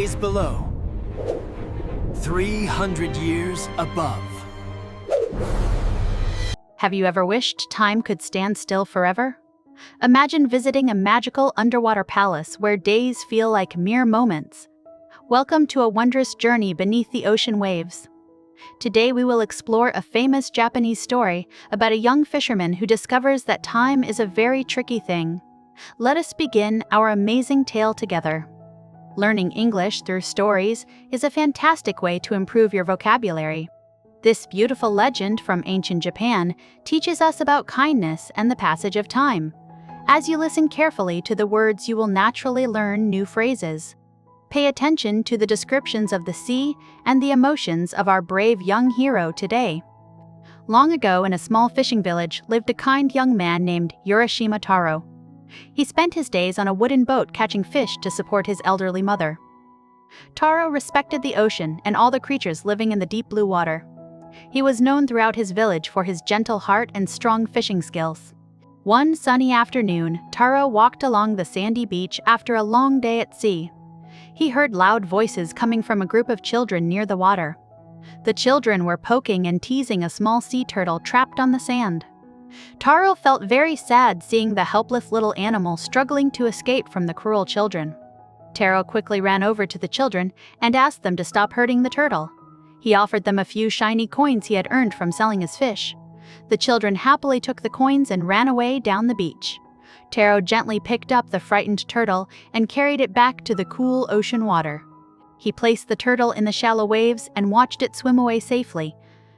days below, 300 years above. Have you ever wished time could stand still forever? Imagine visiting a magical underwater palace where days feel like mere moments. Welcome to a wondrous journey beneath the ocean waves. Today we will explore a famous Japanese story about a young fisherman who discovers that time is a very tricky thing. Let us begin our amazing tale together. Learning English through stories is a fantastic way to improve your vocabulary. This beautiful legend from ancient Japan teaches us about kindness and the passage of time. As you listen carefully to the words, you will naturally learn new phrases. Pay attention to the descriptions of the sea and the emotions of our brave young hero today. Long ago, in a small fishing village, lived a kind young man named Urashima Taro. He spent his days on a wooden boat catching fish to support his elderly mother. Taro respected the ocean and all the creatures living in the deep blue water. He was known throughout his village for his gentle heart and strong fishing skills. One sunny afternoon, Taro walked along the sandy beach after a long day at sea. He heard loud voices coming from a group of children near the water. The children were poking and teasing a small sea turtle trapped on the sand. Taro felt very sad seeing the helpless little animal struggling to escape from the cruel children. Taro quickly ran over to the children and asked them to stop hurting the turtle. He offered them a few shiny coins he had earned from selling his fish. The children happily took the coins and ran away down the beach. Taro gently picked up the frightened turtle and carried it back to the cool ocean water. He placed the turtle in the shallow waves and watched it swim away safely.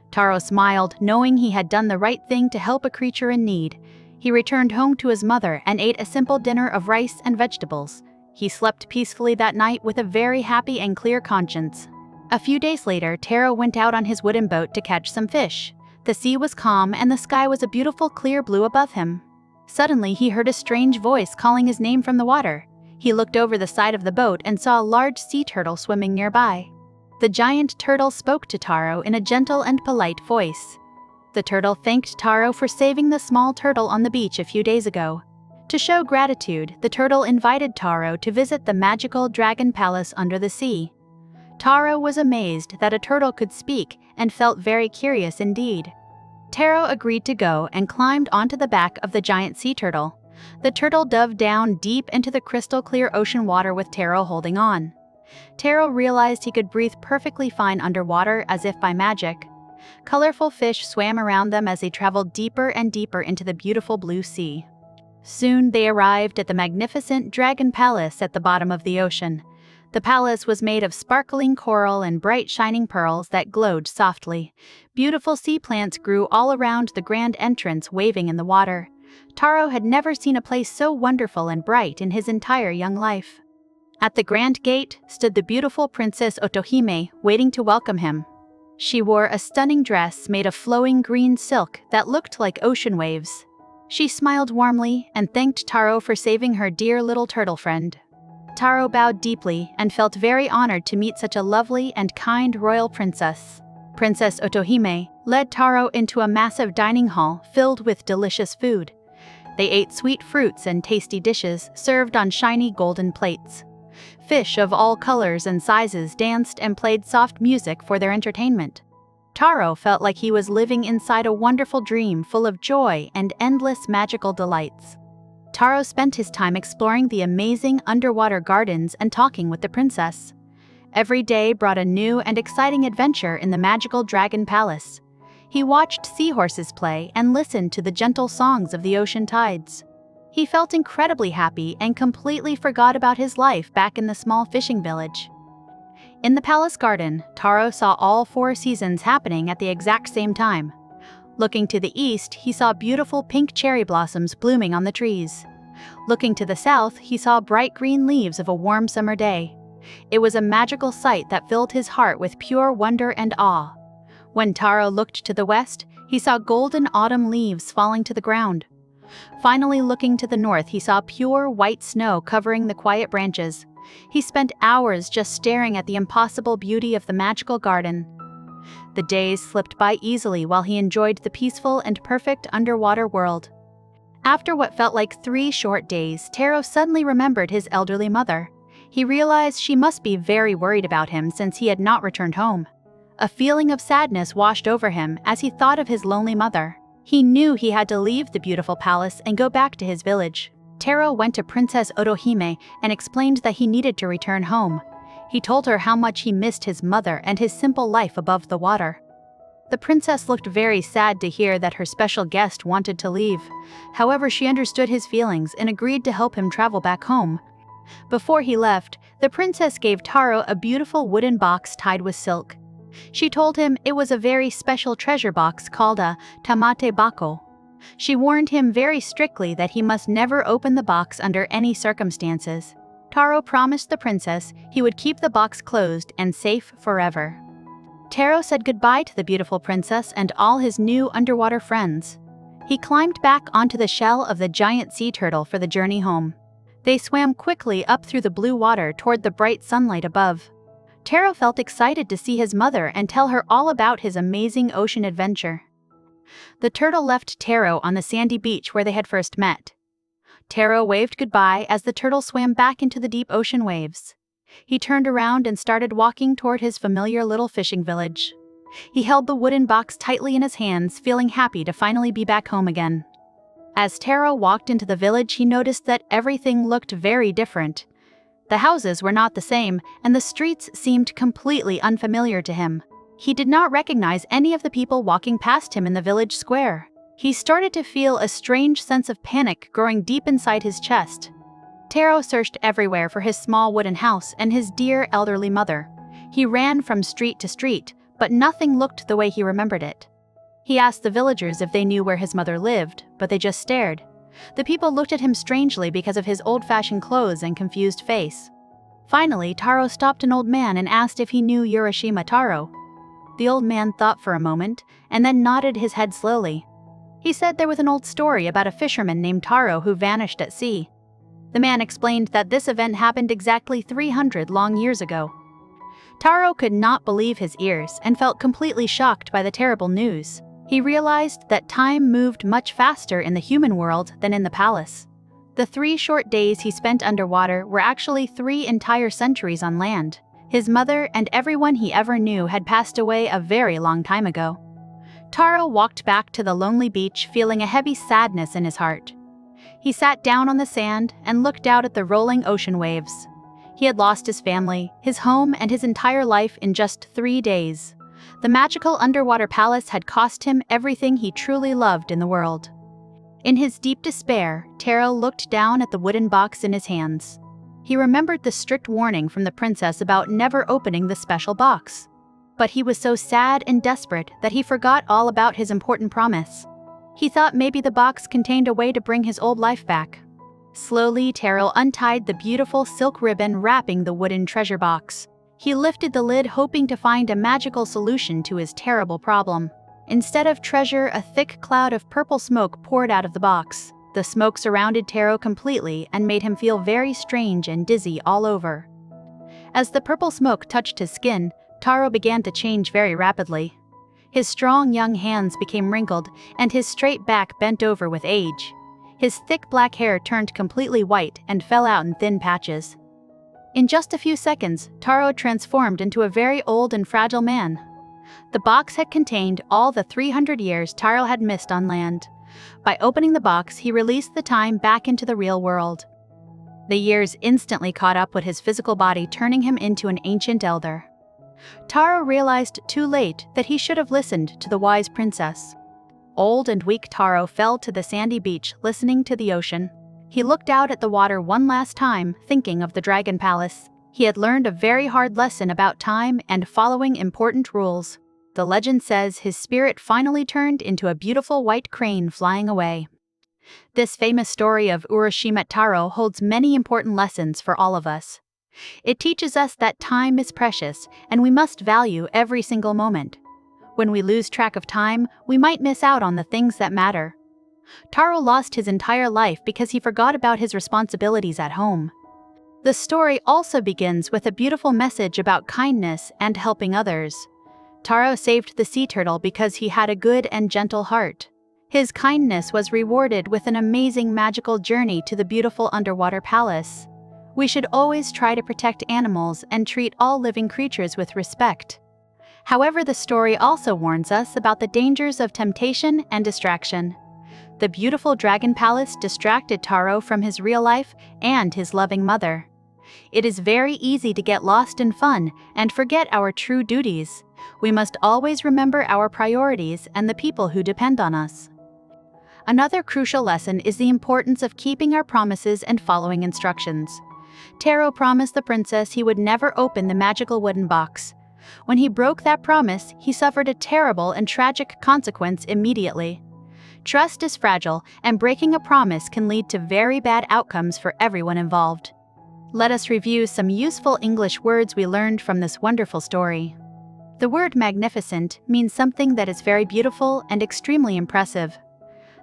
Taro smiled, knowing he had done the right thing to help a creature in need. He returned home to his mother and ate a simple dinner of rice and vegetables. He slept peacefully that night with a very happy and clear conscience. A few days later, Taro went out on his wooden boat to catch some fish. The sea was calm and the sky was a beautiful clear blue above him. Suddenly, he heard a strange voice calling his name from the water. He looked over the side of the boat and saw a large sea turtle swimming nearby. The giant turtle spoke to Taro in a gentle and polite voice. The turtle thanked Taro for saving the small turtle on the beach a few days ago. To show gratitude, the turtle invited Taro to visit the magical dragon palace under the sea. Taro was amazed that a turtle could speak and felt very curious indeed. Taro agreed to go and climbed onto the back of the giant sea turtle. The turtle dove down deep into the crystal-clear ocean water with Taro holding on. Taro realized he could breathe perfectly fine underwater as if by magic. Colorful fish swam around them as they traveled deeper and deeper into the beautiful blue sea. Soon they arrived at the magnificent Dragon Palace at the bottom of the ocean. The palace was made of sparkling coral and bright shining pearls that glowed softly. Beautiful sea plants grew all around the grand entrance, waving in the water. Taro had never seen a place so wonderful and bright in his entire young life. At the grand gate stood the beautiful Princess Otohime, waiting to welcome him. She wore a stunning dress made of flowing green silk that looked like ocean waves. She smiled warmly and thanked Taro for saving her dear little turtle friend. Taro bowed deeply and felt very honored to meet such a lovely and kind royal princess. Princess Otohime led Taro into a massive dining hall filled with delicious food. They ate sweet fruits and tasty dishes served on shiny golden plates. Fish of all colors and sizes danced and played soft music for their entertainment. Taro felt like he was living inside a wonderful dream full of joy and endless magical delights. Taro spent his time exploring the amazing underwater gardens and talking with the princess. Every day brought a new and exciting adventure in the magical Dragon Palace. He watched seahorses play and listened to the gentle songs of the ocean tides. He felt incredibly happy and completely forgot about his life back in the small fishing village. In the palace garden, Taro saw all 4 seasons happening at the exact same time. Looking to the east, he saw beautiful pink cherry blossoms blooming on the trees. Looking to the south, he saw bright green leaves of a warm summer day. It was a magical sight that filled his heart with pure wonder and awe. When Taro looked to the west, he saw golden autumn leaves falling to the ground. Finally, looking to the north, he saw pure white snow covering the quiet branches. He spent hours just staring at the impossible beauty of the magical garden. The days slipped by easily while he enjoyed the peaceful and perfect underwater world. After what felt like 3 short days, Taro suddenly remembered his elderly mother. He realized she must be very worried about him since he had not returned home. A feeling of sadness washed over him as he thought of his lonely mother. He knew he had to leave the beautiful palace and go back to his village. Taro went to Princess Otohime and explained that he needed to return home. He told her how much he missed his mother and his simple life above the water. The princess looked very sad to hear that her special guest wanted to leave. However, she understood his feelings and agreed to help him travel back home. Before he left, the princess gave Taro a beautiful wooden box tied with silk. She told him it was a very special treasure box called a tamate bako. She warned him very strictly that he must never open the box under any circumstances. Taro promised the princess he would keep the box closed and safe forever. Taro said goodbye to the beautiful princess and all his new underwater friends. He climbed back onto the shell of the giant sea turtle for the journey home. They swam quickly up through the blue water toward the bright sunlight above. Taro felt excited to see his mother and tell her all about his amazing ocean adventure. The turtle left Taro on the sandy beach where they had first met. Taro waved goodbye as the turtle swam back into the deep ocean waves. He turned around and started walking toward his familiar little fishing village. He held the wooden box tightly in his hands, feeling happy to finally be back home again. As Taro walked into the village, he noticed that everything looked very different. The houses were not the same, and the streets seemed completely unfamiliar to him. He did not recognize any of the people walking past him in the village square. He started to feel a strange sense of panic growing deep inside his chest. Taro searched everywhere for his small wooden house and his dear elderly mother. He ran from street to street, but nothing looked the way he remembered it. He asked the villagers if they knew where his mother lived, but they just stared. The people looked at him strangely because of his old-fashioned clothes and confused face. Finally, Taro stopped an old man and asked if he knew Urashima Taro. The old man thought for a moment, and then nodded his head slowly. He said there was an old story about a fisherman named Taro who vanished at sea. The man explained that this event happened exactly 300 long years ago. Taro could not believe his ears and felt completely shocked by the terrible news. He realized that time moved much faster in the human world than in the palace. The 3 short days he spent underwater were actually 3 entire centuries on land. His mother and everyone he ever knew had passed away a very long time ago. Taro walked back to the lonely beach feeling a heavy sadness in his heart. He sat down on the sand and looked out at the rolling ocean waves. He had lost his family, his home, and his entire life in just 3 days. The magical underwater palace had cost him everything he truly loved in the world. In his deep despair, Taro looked down at the wooden box in his hands. He remembered the strict warning from the princess about never opening the special box. But he was so sad and desperate that he forgot all about his important promise. He thought maybe the box contained a way to bring his old life back. Slowly, Taro untied the beautiful silk ribbon wrapping the wooden treasure box. He lifted the lid hoping to find a magical solution to his terrible problem. Instead of treasure, a thick cloud of purple smoke poured out of the box. The smoke surrounded Taro completely and made him feel very strange and dizzy all over. As the purple smoke touched his skin, Taro began to change very rapidly. His strong young hands became wrinkled, and his straight back bent over with age. His thick black hair turned completely white and fell out in thin patches. In just a few seconds, Taro transformed into a very old and fragile man. The box had contained all the 300 years Taro had missed on land. By opening the box, he released the time back into the real world. The years instantly caught up with his physical body, turning him into an ancient elder. Taro realized too late that he should have listened to the wise princess. Old and weak Taro fell to the sandy beach, listening to the ocean. He looked out at the water one last time, thinking of the Dragon Palace. He had learned a very hard lesson about time and following important rules. The legend says his spirit finally turned into a beautiful white crane flying away. This famous story of Urashima Taro holds many important lessons for all of us. It teaches us that time is precious and we must value every single moment. When we lose track of time, we might miss out on the things that matter. Taro lost his entire life because he forgot about his responsibilities at home. The story also begins with a beautiful message about kindness and helping others. Taro saved the sea turtle because he had a good and gentle heart. His kindness was rewarded with an amazing magical journey to the beautiful underwater palace. We should always try to protect animals and treat all living creatures with respect. However, the story also warns us about the dangers of temptation and distraction. The beautiful dragon palace distracted Taro from his real life and his loving mother. It is very easy to get lost in fun and forget our true duties. We must always remember our priorities and the people who depend on us. Another crucial lesson is the importance of keeping our promises and following instructions. Taro promised the princess he would never open the magical wooden box. When he broke that promise, he suffered a terrible and tragic consequence immediately. Trust is fragile, and breaking a promise can lead to very bad outcomes for everyone involved. Let us review some useful English words we learned from this wonderful story. The word magnificent means something that is very beautiful and extremely impressive.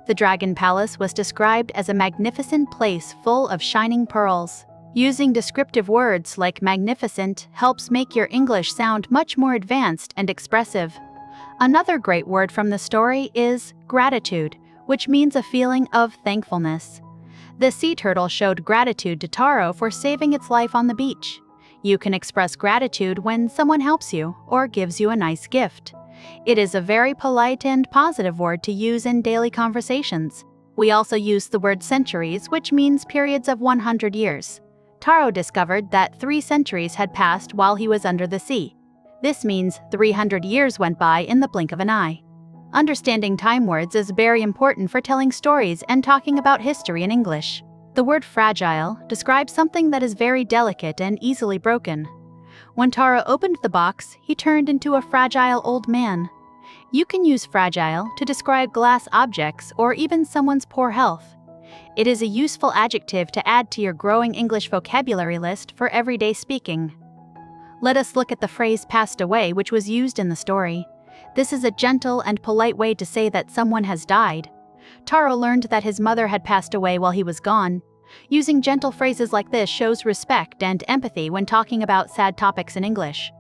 The Dragon Palace was described as a magnificent place full of shining pearls. Using descriptive words like magnificent helps make your English sound much more advanced and expressive. Another great word from the story is gratitude, which means a feeling of thankfulness. The sea turtle showed gratitude to Taro for saving its life on the beach. You can express gratitude when someone helps you or gives you a nice gift. It is a very polite and positive word to use in daily conversations. We also use the word centuries, which means periods of 100 years. Taro discovered that 3 centuries had passed while he was under the sea. This means 300 years went by in the blink of an eye. Understanding time words is very important for telling stories and talking about history in English. The word fragile describes something that is very delicate and easily broken. When Taro opened the box, he turned into a fragile old man. You can use fragile to describe glass objects or even someone's poor health. It is a useful adjective to add to your growing English vocabulary list for everyday speaking. Let us look at the phrase passed away, which was used in the story. This is a gentle and polite way to say that someone has died. Taro learned that his mother had passed away while he was gone. Using gentle phrases like this shows respect and empathy when talking about sad topics in English.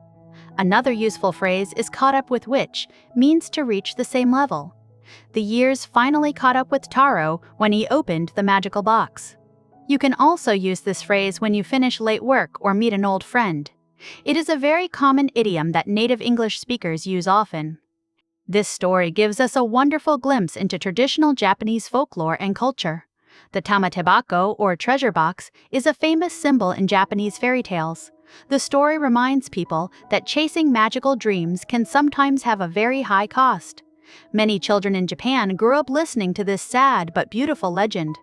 Another useful phrase is caught up with, which means to reach the same level. The years finally caught up with Taro when he opened the magical box. You can also use this phrase when you finish late work or meet an old friend. It is a very common idiom that native English speakers use often. This story gives us a wonderful glimpse into traditional Japanese folklore and culture. The tamatebako, or treasure box, is a famous symbol in Japanese fairy tales. The story reminds people that chasing magical dreams can sometimes have a very high cost. Many children in Japan grew up listening to this sad but beautiful legend.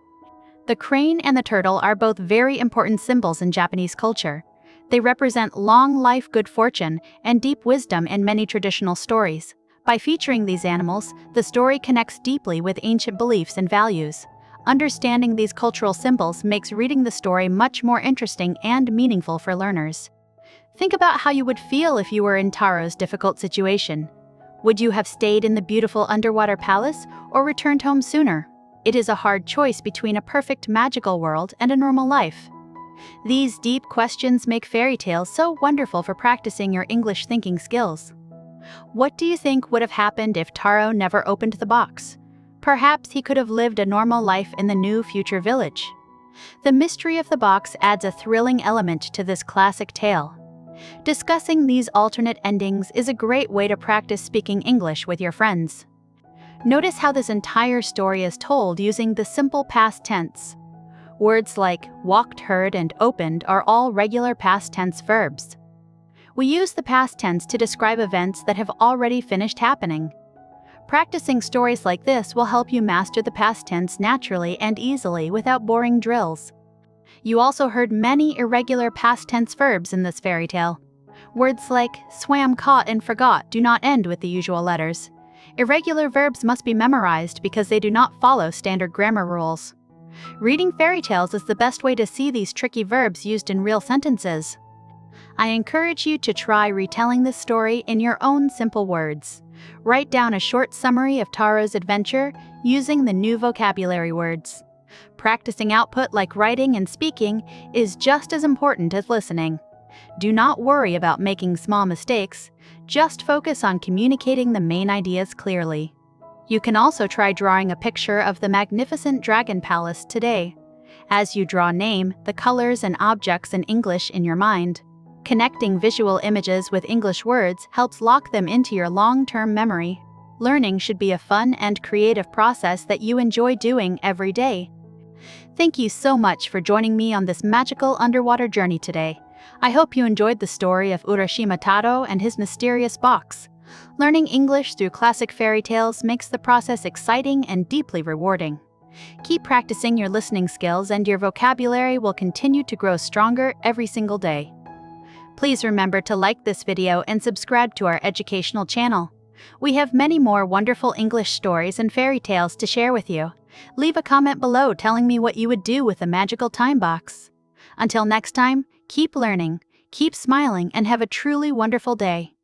The crane and the turtle are both very important symbols in Japanese culture. They represent long life, good fortune, and deep wisdom in many traditional stories. By featuring these animals, the story connects deeply with ancient beliefs and values. Understanding these cultural symbols makes reading the story much more interesting and meaningful for learners. Think about how you would feel if you were in Taro's difficult situation. Would you have stayed in the beautiful underwater palace or returned home sooner? It is a hard choice between a perfect magical world and a normal life. These deep questions make fairy tales so wonderful for practicing your English thinking skills. What do you think would have happened if Taro never opened the box? Perhaps he could have lived a normal life in the new future village. The mystery of the box adds a thrilling element to this classic tale. Discussing these alternate endings is a great way to practice speaking English with your friends. Notice how this entire story is told using the simple past tense. Words like walked, heard, and opened are all regular past tense verbs. We use the past tense to describe events that have already finished happening. Practicing stories like this will help you master the past tense naturally and easily without boring drills. You also heard many irregular past tense verbs in this fairy tale. Words like swam, caught, and forgot do not end with the usual letters. Irregular verbs must be memorized because they do not follow standard grammar rules. Reading fairy tales is the best way to see these tricky verbs used in real sentences. I encourage you to try retelling this story in your own simple words. Write down a short summary of Taro's adventure using the new vocabulary words. Practicing output like writing and speaking is just as important as listening. Do not worry about making small mistakes, just focus on communicating the main ideas clearly. You can also try drawing a picture of the magnificent dragon palace today. As you draw name, the colors and objects in English in your mind. Connecting visual images with English words helps lock them into your long-term memory. Learning should be a fun and creative process that you enjoy doing every day. Thank you so much for joining me on this magical underwater journey today. I hope you enjoyed the story of Urashima Taro and his mysterious box. Learning English through classic fairy tales makes the process exciting and deeply rewarding. Keep practicing your listening skills and your vocabulary will continue to grow stronger every single day. Please remember to like this video and subscribe to our educational channel. We have many more wonderful English stories and fairy tales to share with you. Leave a comment below telling me what you would do with a magical time box. Until next time, keep learning, keep smiling, and have a truly wonderful day.